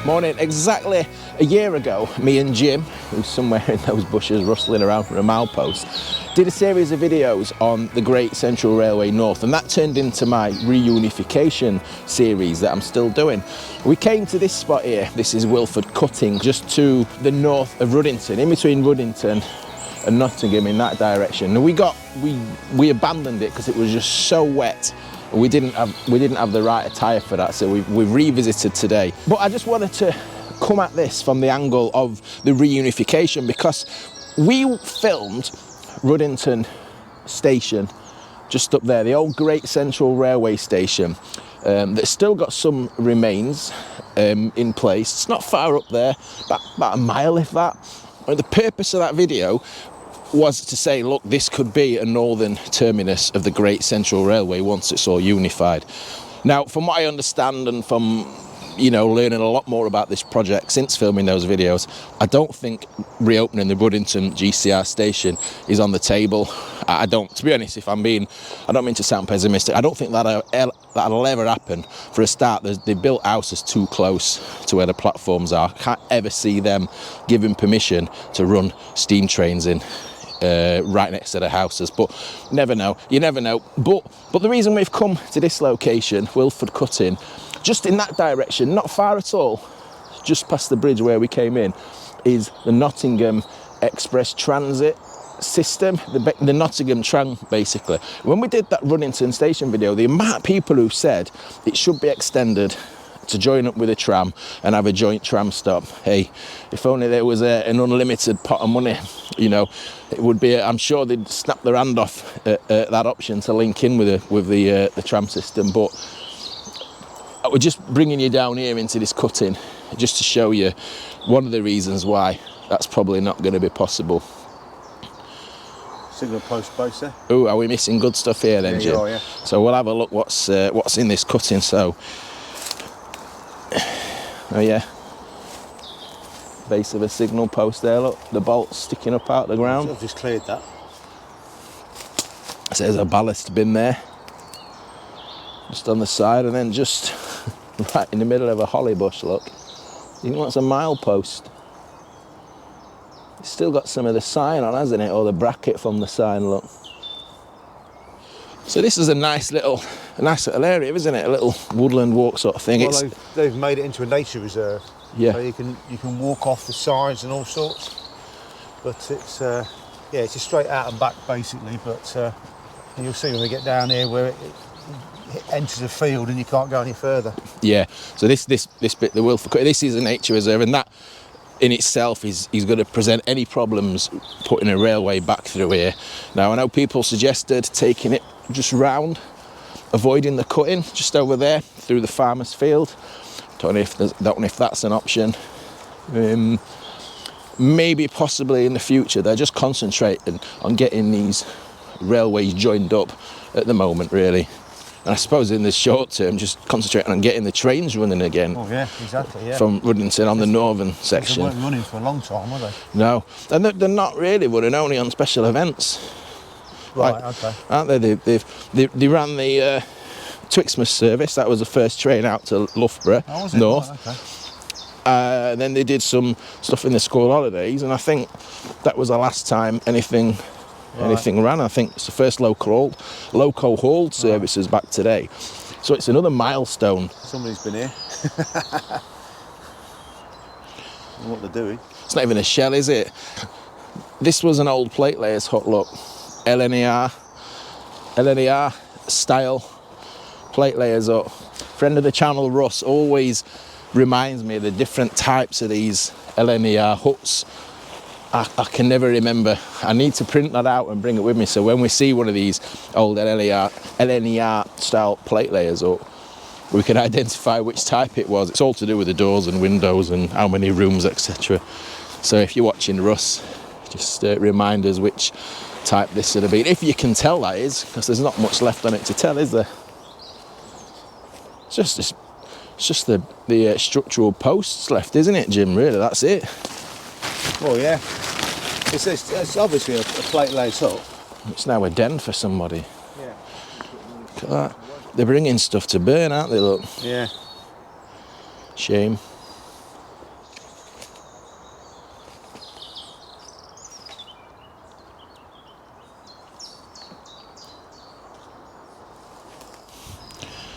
Morning. Exactly a year ago, me and Jim, who's somewhere in those bushes rustling around for a milepost, did a series of videos on the Great Central Railway North, and that turned into my Reunification series that I'm still doing. We came to this spot here. This is Wilford Cutting, just to the north of Ruddington, in between Ruddington and Nottingham, in that direction. And we abandoned it because it was just so wet. We didn't have the right attire for that, so we've revisited today. But I just wanted to come at this from the angle of the reunification, because we filmed Ruddington Station just up there, the old Great Central Railway Station, that's still got some remains in place. It's not far up there, about a mile if that. And the purpose of that video was to say, look, this could be a northern terminus of the Great Central Railway once it's all unified. Now, from what I understand, and from learning a lot more about this project since filming those videos, I don't think reopening the Ruddington GCR station is on the table. To be honest, I don't mean to sound pessimistic, I don't think that'll ever happen. For a start, they built houses too close to where the platforms are. I can't ever see them giving permission to run steam trains in right next to the houses, but you never know. But the reason we've come to this location, Wilford Cutting, just in that direction, not far at all, just past the bridge where we came in, is the Nottingham Express Transit system, the Nottingham tram, basically. When we did that Ruddington Station video, the amount of people who said it should be extended to join up with a tram and have a joint tram stop. Hey, if only there was an unlimited pot of money, it would be. I'm sure they'd snap their hand off at that option to link in with the tram system. But we're just bringing you down here into this cutting just to show you one of the reasons why that's probably not going to be possible. Signal post base there. Oh, are we missing good stuff here then, Jim? Yeah. So we'll have a look what's in this cutting. So, oh yeah, base of a signal post there. Look, the bolt's sticking up out the ground. I've just cleared that. So there's a ballast bin there, just on the side, and then just right in the middle of a holly bush. Look, you know what's a milepost? It's still got some of the sign on, hasn't it, or the bracket from the sign. Look. So this is a nice little area, isn't it? A little woodland walk sort of thing. Well, they've made it into a nature reserve. Yeah. So you can walk off the sides and all sorts. But it's it's just straight out and back basically. But you'll see when we get down here where it enters a field and you can't go any further. Yeah. So this bit, the Wilford, this is a nature reserve, and that in itself is going to present any problems putting a railway back through here. Now, I know people suggested taking it just round, avoiding the cutting just over there through the farmer's field. Don't know if that's an option. Maybe possibly in the future. They're just concentrating on getting these railways joined up at the moment, really. And I suppose in the short term, just concentrating on getting the trains running again. Oh yeah, exactly. Yeah. From Ruddington on the northern section. They weren't running for a long time, were they? No, and they're not really running, only on special events. Right. Okay. Aren't they? They ran the Twixmas service. That was the first train out to Loughborough North. Right, okay. Then they did some stuff in the school holidays, and I think that was the last time anything ran. I think it's the first local hauled services back today. So it's another milestone. Somebody's been here. What they're doing. It's not even a shell, is it? This was an old plate layer's hut, look. LNER style plate layers hut. Friend of the channel, Russ, always reminds me of the different types of these LNER huts. I can never remember. I need to print that out and bring it with me, so when we see one of these old LNER style plate layers up, we can identify which type it was. It's all to do with the doors and windows and how many rooms, etc. So if you're watching, Russ, just remind us which type this would have been, if you can tell, that is, because there's not much left on it to tell, is there? It's just the structural posts left, isn't it, Jim? Really, that's it. Well, yeah. It's obviously a plate layer's hut. It's now a den for somebody. Yeah. Look at that. They're bringing stuff to burn, aren't they? Look. Yeah. Shame.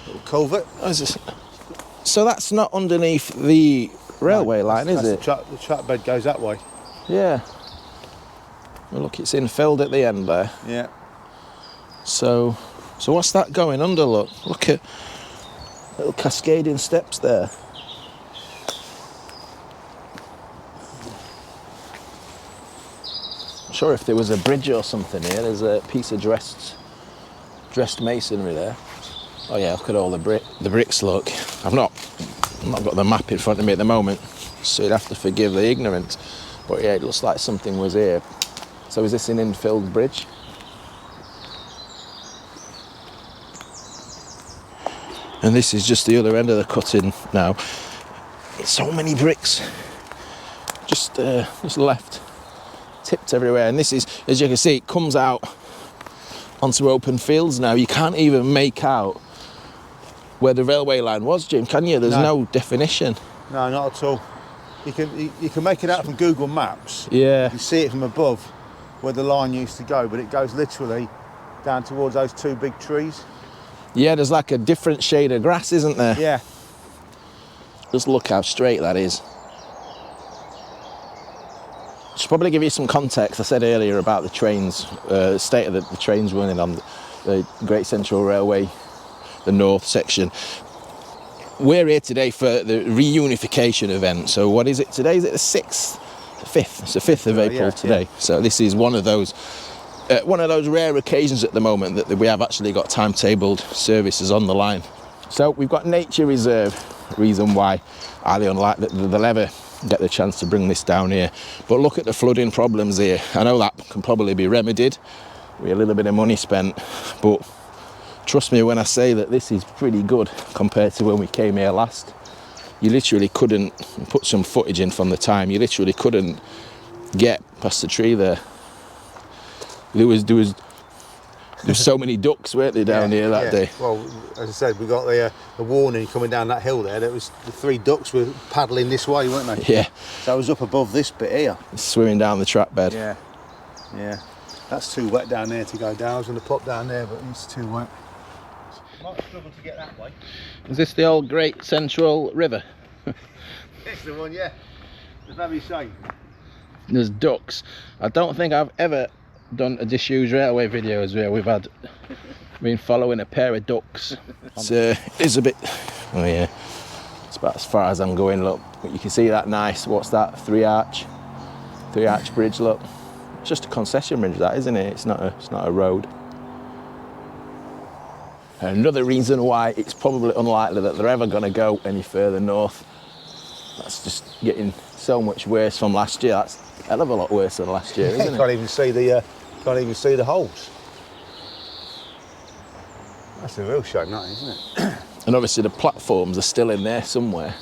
Little culvert. So that's not underneath the railway line, is it? The track bed goes that way. Yeah. Well, look, it's infilled at the end there. Yeah. So what's that going under? Look at little cascading steps there. I'm sure if there was a bridge or something here. There's a piece of dressed masonry there. Oh yeah, look at all the bricks. Look, I've not got the map in front of me at the moment, so you'd have to forgive the ignorance. But yeah, it looks like something was here. So is this an infilled bridge? And this is just the other end of the cutting now. So many bricks just left, tipped everywhere. And this is, as you can see, it comes out onto open fields now. You can't even make out where the railway line was, Jim, can you? There's no definition. No, not at all. You can make it out from Google Maps. Yeah. You can see it from above where the line used to go, but it goes literally down towards those two big trees. Yeah, there's like a different shade of grass, isn't there? Yeah. Just look how straight that is. Should probably give you some context. I said earlier about the trains, state of the trains running on the Great Central Railway, the north section. We're here today for the reunification event. So what is it today? Is it the 6th? The 5th. It's the 5th of April today. Yeah. So this is one of those rare occasions at the moment that we have actually got timetabled services on the line. So we've got nature reserve, reason why highly unlikely that they'll ever get the chance to bring this down here. But look at the flooding problems here. I know that can probably be remedied with a little bit of money spent, but trust me when I say that this is pretty good compared to when we came here last. You literally couldn't, put some footage in from the time, you literally couldn't get past the tree there. There was so many ducks, weren't there, down here that day? Well, as I said, we got the warning coming down that hill there. There was the 3 ducks were paddling this way, weren't they? Yeah. So I was up above this bit here. Swimming down the track bed. Yeah. Yeah. That's too wet down there to go down. I was going to pop down there, but it's too wet. Might struggle to get that way. Is this the old Great Central River? It's the one, yeah. The very same. There's ducks. I don't think I've ever done a disused railway videos where we've been following a pair of ducks. It's a bit, oh yeah, it's about as far as I'm going. Look, you can see that nice, what's that, three arch bridge. Look, it's just a concession bridge, that, isn't it? It's not a road. Another reason why it's probably unlikely that they're ever going to go any further north. That's just getting so much worse from last year. That's a hell of a lot worse than last year, isn't it? Can't even see the holes. That's a real shame, that, isn't it? And obviously the platforms are still in there somewhere.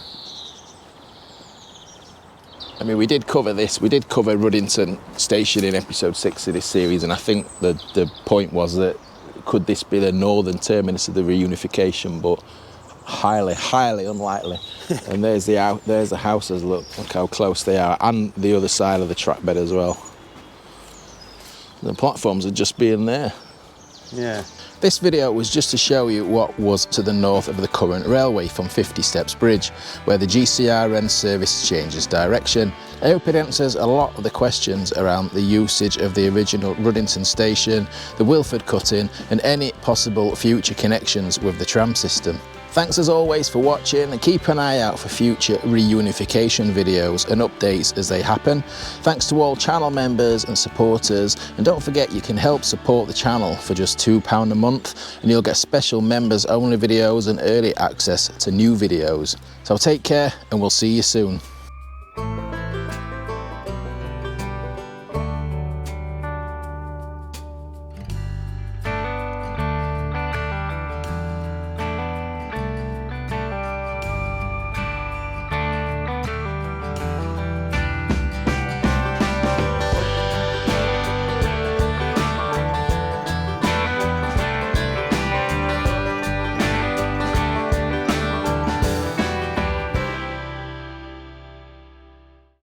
I mean, we did cover this. We did cover Ruddington Station in episode 6 of this series, and I think the point was that could this be the northern terminus of the reunification, but highly, highly unlikely. And there's the houses, look how close they are, and the other side of the track bed as well. The platforms are just being there. Yeah. This video was just to show you what was to the north of the current railway from 50 Steps Bridge, where the GCRN service changes direction. I hope it answers a lot of the questions around the usage of the original Ruddington station, the Wilford Cutting, and any possible future connections with the tram system. Thanks as always for watching, and keep an eye out for future reunification videos and updates as they happen. Thanks to all channel members and supporters, and don't forget you can help support the channel for just £2 a month and you'll get special members only videos and early access to new videos. So take care and we'll see you soon.